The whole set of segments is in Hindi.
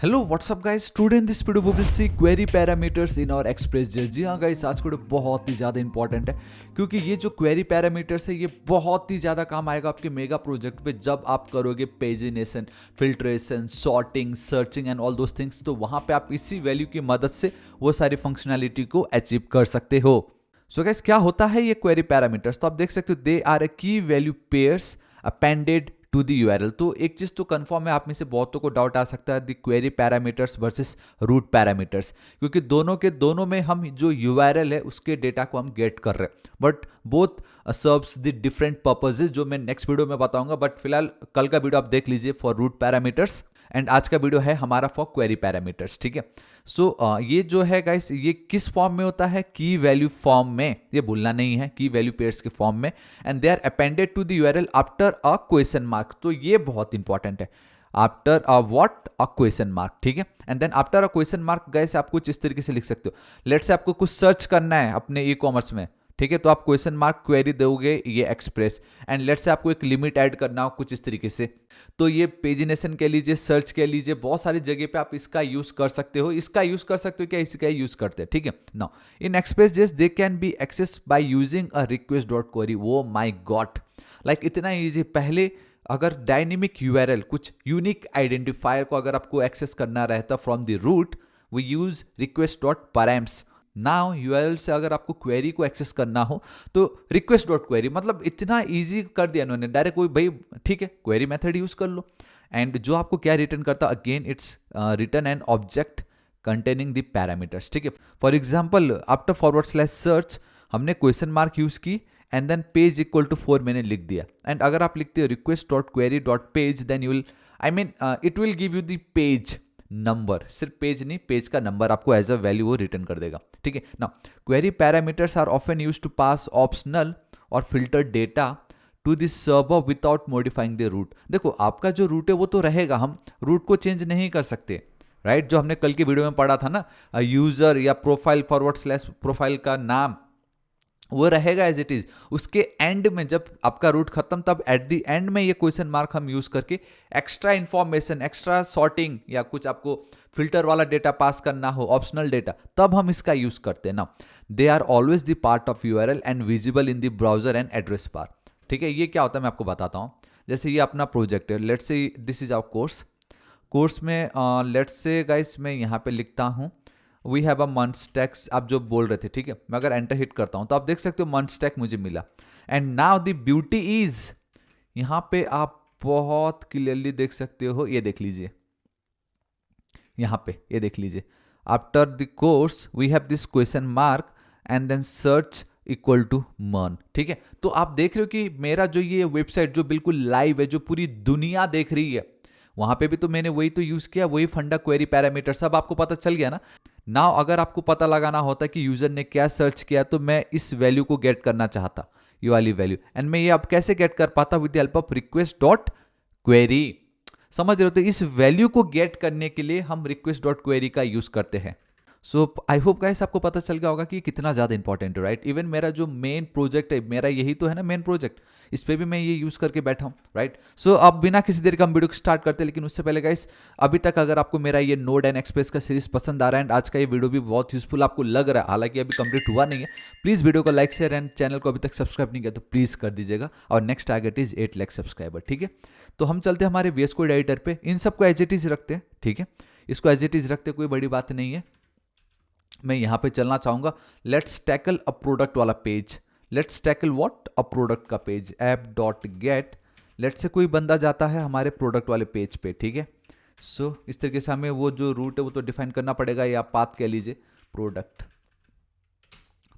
Hello what's up guys, today in this video we will see query parameters in और एक्सप्रेस.js। जी हाँ गाइस, आज का वीडियो बहुत ही ज़्यादा इंपॉर्टेंट है क्योंकि ये जो क्वेरी पैरामीटर्स है ये बहुत ही ज़्यादा काम आएगा आपके मेगा प्रोजेक्ट पे जब आप करोगे pagination, filtration, sorting, searching and all those things. तो वहाँ पे आप इसी वैल्यू की मदद से वो सारी फंक्शनैलिटी को अचीव कर सकते हो। सो गाइस, क्या होता है ये क्वेरी पैरामीटर्स? तो आप देख सकते हो दे are a key value pairs appended to the URL. तो एक चीज तो कंफर्म है, आप में से बहुतों को डाउट आ सकता है the query parameters versus route parameters, क्योंकि दोनों के दोनों में हम जो यूआरएल है उसके डेटा को हम गेट कर रहे हैं, but both serves the different purposes जो मैं नेक्स्ट वीडियो में बताऊंगा। बट फिलहाल कल का वीडियो आप देख लीजिए फॉर रूट पैरामीटर्स एंड आज का वीडियो है हमारा फॉर क्वेरी पैरामीटर्स। ठीक है। सो ये जो है गाइस, ये किस फॉर्म में होता है? की वैल्यू फॉर्म में, ये भूलना नहीं है, की वैल्यू पेयर्स के फॉर्म में। And they are appended to the URL after a question mark. तो ये बहुत इंपॉर्टेंट है, after a what? A question mark. ठीक है। And then after a question mark guys आप कुछ इस तरीके से लिख सकते हो। लेट्स से आपको कुछ सर्च करना है अपने ई कॉमर्स में, ठीक है, तो आप क्वेश्चन मार्क क्वेरी दोगे ये एक्सप्रेस। एंड लेट्स से आपको एक लिमिट ऐड करना हो कुछ इस तरीके से, तो ये पेजिनेशन के लीजिए, सर्च के लीजिए, बहुत सारी जगह पे आप इसका यूज कर सकते हो। इसका यूज कर सकते हो क्या? इसका ही यूज करते हैं। ठीक है। Now in Express they can be access by using a request dot query. वो माय गॉड, लाइक इतना ईजी। पहले अगर डायनेमिक यूआरएल, कुछ यूनिक आइडेंटिफायर को अगर आपको एक्सेस करना रहता from the route, we use request dot params. Now URL से अगर आपको क्वेरी को एक्सेस करना हो तो रिक्वेस्ट डॉट क्वेरी, मतलब इतना इजी कर दिया इन्होंने डायरेक्ट। कोई भाई ठीक है, क्वेरी मेथड यूज कर लो। एंड जो आपको क्या रिटर्न करता, again it's return an object containing the parameters. ठीक है। For example after forward slash search हमने क्वेश्चन मार्क यूज की and then page equal to 4 मैंने लिख दिया। एंड अगर आप लिखते हो request dot query dot page, then you will, I mean it will give you the page number. सिर्फ पेज नहीं, पेज का नंबर आपको एज अ वैल्यू वो रिटर्न कर देगा। ठीक है ना। Query parameters are often used to pass optional और filter data to this server without modifying the route. देखो आपका जो रूट है वो तो रहेगा, हम रूट को चेंज नहीं कर सकते, राइट? जो हमने कल की वीडियो में पढ़ा था ना, यूजर या प्रोफाइल फॉरवर्ड स्लैश प्रोफाइल का नाम वो रहेगा एज इट इज। उसके एंड में जब आपका रूट खत्म, तब एट द एंड में ये क्वेश्चन मार्क हम यूज करके एक्स्ट्रा इंफॉर्मेशन, एक्स्ट्रा सॉर्टिंग या कुछ आपको फिल्टर वाला डेटा पास करना हो, ऑप्शनल डेटा, तब हम इसका यूज करते हैं ना। They are always the part of URL and visible in the browser and address bar. ठीक है। ये क्या होता है मैं आपको बताता हूँ। जैसे ये अपना प्रोजेक्ट है, let's say this is our course. Course में लेट्स से गाइस मैं यहाँ पे लिखता हूँ we have a month stacks, आप जो बोल रहे थे। ठीक है। मैं अगर एंटर हिट करता हूं तो आप देख सकते हो मंथ स्टैक मुझे मिला। And now the beauty is, यहां पे आप बहुत क्लियरली देख सकते हो, ये देख लीजिए, यहां पे ये देख लीजिए, after the course we have this question mark and then search equal to MERN. ठीक है। तो आप देख रहे हो कि मेरा जो ये वेबसाइट जो बिल्कुल लाइव है, जो पूरी दुनिया देख रही है, वहां पे भी तो मैंने वही तो यूज किया, वही फंडा क्वेरी पैरामीटर, सब आपको पता चल गया ना। नाउ अगर आपको पता लगाना होता कि यूजर ने क्या सर्च किया, तो मैं इस वैल्यू को गेट करना चाहता, ये वाली वैल्यू, एंड मैं ये अब कैसे गेट कर पाता? With the help of request dot query. समझ रहे हो? तो इस वैल्यू को गेट करने के लिए हम रिक्वेस्ट डॉट क्वेरी का यूज करते हैं। सो आई होप गाइस आपको पता चल गया होगा कि कितना ज़्यादा इंपॉर्टेंट है, राइट? इवन मेरा जो मेन प्रोजेक्ट है, मेरा यही तो है ना मेन प्रोजेक्ट, इस पे भी मैं ये यूज़ करके बैठा हूँ, राइट? सो अब बिना किसी देर का हम वीडियो को स्टार्ट करते हैं, लेकिन उससे पहले गाइस, अभी तक अगर आपको मेरा ये नोड एंड एक्सप्रेस का सीरीज पसंद आ रहा है एंड आज का ये वीडियो भी बहुत यूजफुल आपको लग रहा है, हालांकि अभी कंप्लीट हुआ नहीं है, प्लीज़ वीडियो को लाइक शेयर एंड चैनल को अभी तक सब्सक्राइब नहीं किया तो प्लीज़ कर दीजिएगा। और next target is 8 lakh subscriber. ठीक है। तो हम चलते हैं हमारे VS कोड एडिटर पे, इन सबको एज इट इज रखते हैं। ठीक है। इसको एज इट इज रखते, कोई बड़ी बात नहीं है। मैं यहां पे चलना चाहूंगा, लेट्स टैकल अ प्रोडक्ट वाला page. Let's tackle what? A product का page. App dot get, let's say कोई बंदा जाता है हमारे प्रोडक्ट वाले पेज पे। ठीक है। सो इस तरीके से हमें वो जो रूट है वो तो डिफाइन करना पड़ेगा, या पाथ कह लीजिए, product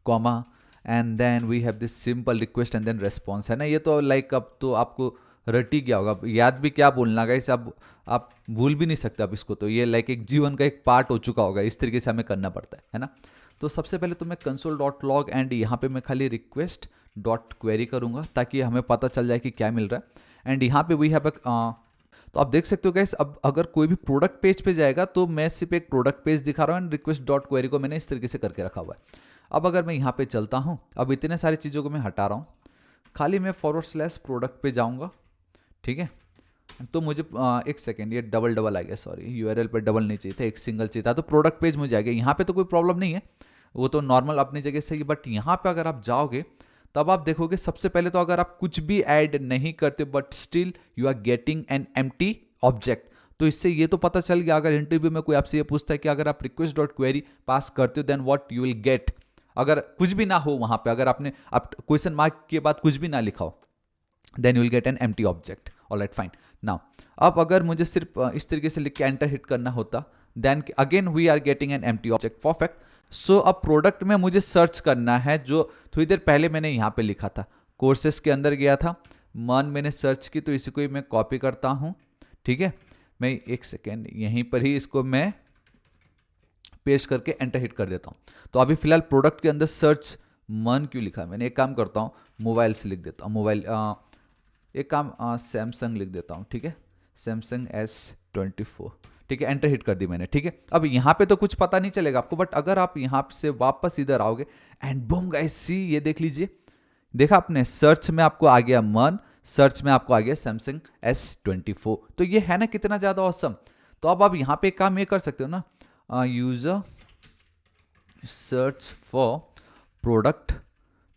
comma and then we have this simple request and then response, है ना। ये तो लाइक अब तो आपको रट ही गया होगा, याद भी क्या बोलना गाइस, अब आप भूल भी नहीं सकते अब इसको, तो ये लाइक एक जीवन का एक पार्ट हो चुका होगा, इस तरीके से हमें करना पड़ता है ना। तो सबसे पहले तो मैं कंसोल डॉट लॉग एंड यहाँ पे मैं खाली रिक्वेस्ट डॉट क्वेरी करूँगा ताकि हमें पता चल जाए कि क्या मिल रहा है। एंड यहाँ पे वी हैव तो आप देख सकते हो गाइस, अब अगर कोई भी प्रोडक्ट पेज पे जाएगा तो मैं सिर्फ एक प्रोडक्ट पेज दिखा रहा हूँ एंड रिक्वेस्ट डॉट क्वेरी को मैंने इस तरीके से करके रखा हुआ है। अब अगर मैं यहाँ पे चलता हूँ, अब इतने सारी चीज़ों को मैं हटा रहा हूँ, खाली मैं फॉरवर्ड स्लैश प्रोडक्ट पे जाऊँगा। ठीक है। तो मुझे एक सेकेंड, ये डबल डबल आ गया, सॉरी यूआरएल पर डबल नहीं चाहिए था, एक सिंगल चाहिए था, तो प्रोडक्ट पेज मुझे आ गया। यहाँ पे तो कोई प्रॉब्लम नहीं है, वो तो नॉर्मल अपनी जगह से ही, बट यहाँ पे अगर आप जाओगे तब आप देखोगे सबसे पहले तो अगर आप कुछ भी ऐड नहीं करते but still you are getting an empty object, तो इससे ये तो पता चल गया, अगर इंटरव्यू में कोई आपसे ये पूछता है कि अगर आप रिक्वेस्ट डॉट क्वेरी पास करते हो then what you will get, अगर कुछ भी ना हो वहां पे, अगर आपने आप क्वेश्चन मार्क के बाद कुछ भी ना लिखा हो then you will get an empty object. Alright fine. Now अब अगर मुझे सिर्फ इस तरीके से लिख के एंटर हिट करना होता then again we are getting an empty object. Perfect. So अब प्रोडक्ट में मुझे सर्च करना है, जो थोड़ी देर पहले मैंने यहाँ पे लिखा था, कोर्सेस के अंदर गया था, मन मैंने सर्च की, तो इसी को ही मैं कॉपी करता हूँ। ठीक है, मैं एक सेकेंड यहीं पर ही इसको मैं पेस्ट करके एंटर हिट कर देता हूँ। तो अभी फिलहाल प्रोडक्ट के अंदर सर्च मन क्यों लिखा है, मैंने एक काम करता हूँ मोबाइल से लिख देता हूँ, मोबाइल एक काम सैमसंग लिख देता हूँ। ठीक है, सैमसंग S24। ठीक है, एंटर हिट कर दी मैंने। ठीक है, अब यहाँ पे तो कुछ पता नहीं चलेगा आपको, बट अगर आप यहाँ से वापस इधर आओगे एंड बूम गाइस सी, ये देख लीजिए, देखा आपने, सर्च में आपको आ गया मन, सर्च में आपको आ गया सैमसंग S24। तो ये है ना कितना ज़्यादा ऑसम। तो अब आप यहाँ पे एक काम ये कर सकते हो ना, यूजर सर्च फॉर प्रोडक्ट।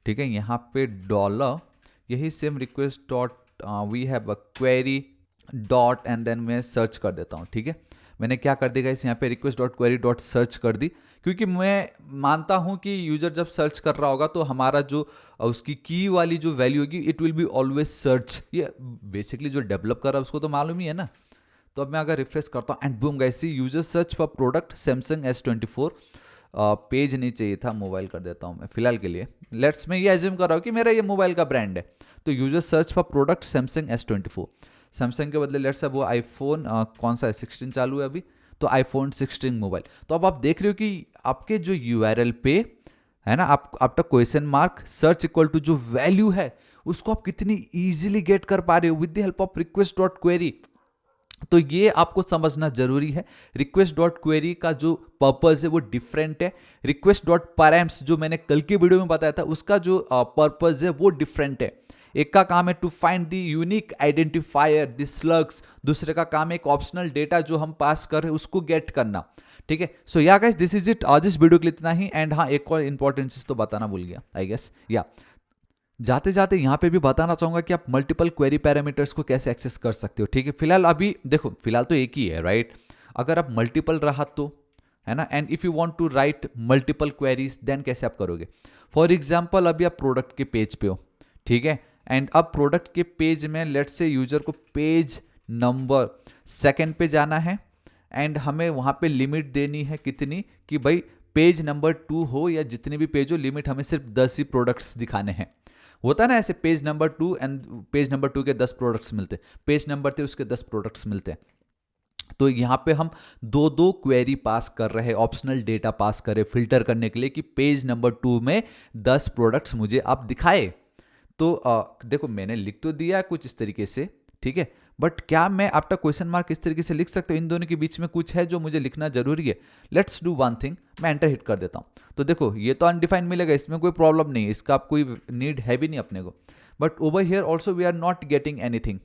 ठीक है, यहाँ पे डॉलर, यही same request dot we have a query dot and then मैं सर्च कर देता हूँ। ठीक है, मैंने क्या कर दिया इस यहाँ पे request dot query dot search कर दी, क्योंकि मैं मानता हूँ कि यूजर जब सर्च कर रहा होगा तो हमारा जो उसकी की वाली जो वैल्यू होगी it will be always search. ये बेसिकली जो डेवलप कर रहा है उसको तो मालूम ही है ना। तो अब मैं अगर रिफ्रेश करता हूँ and boom guys see, user search for product Samsung S24। पेज नहीं चाहिए था, मोबाइल कर देता हूँ मैं फिलहाल के लिए। लेट्स, मैं ये एज्यूम कर रहा हूँ कि मेरा ये मोबाइल का ब्रांड है, तो user search for product Samsung S24। Samsung के बदले लेट्स वो आईफोन कौन सा है, 16 चालू है अभी, तो आईफोन 16 मोबाइल। तो अब आप देख रहे हो कि आपके जो यूआरएल पे है ना, आप आपका question mark search equal to जो वैल्यू है उसको आप कितनी इजीली गेट कर पा रहे हो with the help of request dot query. तो ये आपको समझना जरूरी है। रिक्वेस्ट डॉट क्वेरी का जो पर्पस है वो डिफरेंट है, रिक्वेस्ट डॉट पैराम्स जो मैंने कल के वीडियो में बताया था उसका जो पर्पस है वो डिफरेंट है। एक का काम है to find the unique identifier the slugs, दूसरे का काम है एक ऑप्शनल डेटा जो हम पास कर रहे हैं उसको गेट करना। ठीक है, सो या गाइस दिस इज इट, आज इस वीडियो के लिए इतना ही। एंड हाँ, एक और इंपॉर्टेंट चीज तो बताना भूल गया आई गेस, या जाते जाते यहाँ पे भी बताना चाहूंगा कि आप मल्टीपल क्वेरी पैरामीटर्स को कैसे एक्सेस कर सकते हो। ठीक है, फिलहाल अभी देखो, फिलहाल तो एक ही है राइट, अगर आप मल्टीपल रहा तो है ना, and if you want to write multiple queries then कैसे आप करोगे। फॉर एग्जांपल अभी आप प्रोडक्ट के पेज पे हो, ठीक है, एंड अब प्रोडक्ट के पेज में लेट्स से यूजर को पेज नंबर सेकंड पे जाना है एंड हमें वहां पे लिमिट देनी है कितनी, कि भाई पेज नंबर 2 हो या जितने भी पेज हो, लिमिट हमें सिर्फ 10 ही प्रोडक्ट्स दिखाने हैं। होता है ना ऐसे, page number 2 and page number 2 के 10 प्रोडक्ट्स मिलते, पेज नंबर 3 उसके 10 प्रोडक्ट्स मिलते हैं। तो यहाँ पे हम दो दो क्वेरी पास कर रहे हैं, ऑप्शनल डेटा पास कर रहे हैं फिल्टर करने के लिए कि पेज नंबर 2 में 10 प्रोडक्ट्स मुझे आप दिखाए। तो देखो मैंने लिख तो दिया कुछ इस तरीके से, ठीक है, बट क्या मैं आपका क्वेश्चन मार्क इस तरीके से लिख सकता हूँ, इन दोनों के बीच में कुछ है जो मुझे लिखना जरूरी है। लेट्स डू वन थिंग, मैं एंटर हिट कर देता हूँ, तो देखो ये तो अनडिफाइंड मिलेगा, इसमें कोई प्रॉब्लम नहीं है, इसका आप कोई नीड है भी नहीं अपने को। But over here also we are not getting anything,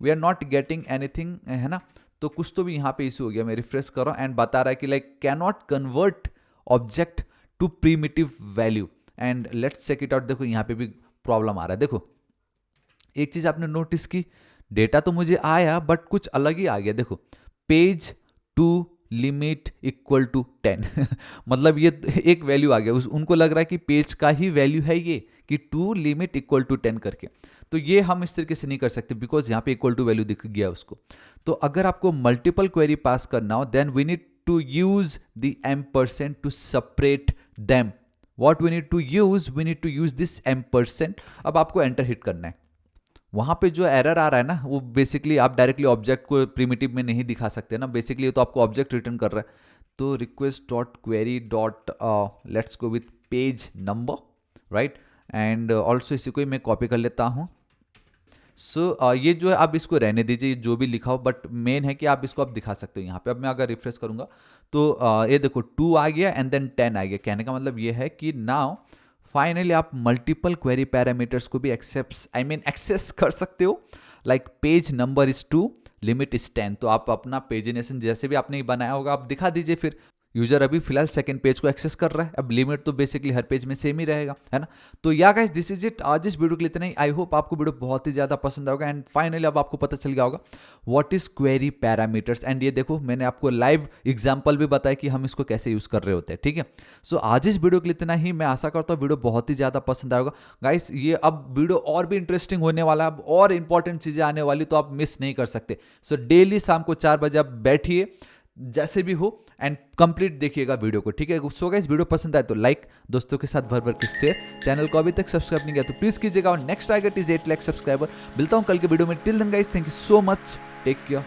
we are not getting anything, है ना। तो कुछ तो भी यहाँ पे इशू हो गया, मैं रिफ्रेश कर रहा हूँ एंड बता रहा है कि like can not convert object to primitive value, and let's check it out. देखो यहाँ पे भी प्रॉब्लम आ रहा है। देखो एक चीज आपने नोटिस की, डेटा तो मुझे आया बट कुछ अलग ही आ गया। देखो page to limit equal to 10 मतलब ये एक वैल्यू आ गया, उनको लग रहा है कि पेज का ही वैल्यू है ये, कि टू लिमिट इक्वल टू 10 करके। तो ये हम इस तरीके से नहीं कर सकते बिकॉज यहाँ पे इक्वल टू वैल्यू दिख गया उसको। तो अगर आपको मल्टीपल क्वेरी पास करना हो then we need to use the ampersand to separate them. What we need to use, we need to use this ampersand. अब आपको एंटर हिट करना है, वहां पे जो एरर आ रहा है ना वो बेसिकली आप डायरेक्टली ऑब्जेक्ट को प्रिमिटिव में नहीं दिखा सकते ना, बेसिकली तो आपको ऑब्जेक्ट रिटर्न कर रहा है। तो request dot query dot let's go with page number, right, and also इसी को ही मैं कॉपी कर लेता हूँ। सो ये जो है आप इसको रहने दीजिए जो भी लिखा हो, बट मेन है कि आप इसको आप दिखा सकते हो यहाँ पे। अब मैं अगर रिफ्रेश करूंगा तो ये देखो 2 आ गया एंड देन 10 आ गया। कहने का मतलब ये है कि नाउ फाइनली आप मल्टीपल क्वेरी पैरामीटर्स को भी एक्सेस कर सकते हो। Like page number is 2, limit is 10। तो आप अपना पेजिनेशन जैसे भी आपने बनाया होगा आप दिखा दीजिए। फिर यूजर अभी फिलहाल सेकंड पेज को एक्सेस कर रहा है, अब लिमिट तो बेसिकली हर पेज में सेम ही रहेगा, है ना। तो या गाइस दिस इज इट, आज इस वीडियो के लिए इतना ही। आई होप आपको वीडियो बहुत ही ज्यादा पसंद आएगा। एंड फाइनली अब आपको पता चल गया होगा what is query parameters. And ये देखो मैंने आपको लाइव एग्जांपल भी बताया कि हम इसको कैसे यूज कर रहे होते हैं, ठीक है। सो आज इस वीडियो के लिए इतना ही। मैं आशा करता हूँ वीडियो बहुत ही ज्यादा पसंद आएगा गाइस। ये अब वीडियो और भी इंटरेस्टिंग होने वाला है, अब और इंपॉर्टेंट चीजें आने वाली, तो आप मिस नहीं कर सकते। सो डेली शाम को 4 बजे आप बैठिए जैसे भी हो एंड कंप्लीट देखिएगा वीडियो को, ठीक है। सो गाइस वीडियो पसंद आए तो लाइक, दोस्तों के साथ भर भर के शेयर, चैनल को अभी तक सब्सक्राइब नहीं किया तो प्लीज कीजिएगा। और next target is 8 lakh subscriber. मिलता हूं कल के वीडियो में। Till then guys, thank you so much, take care.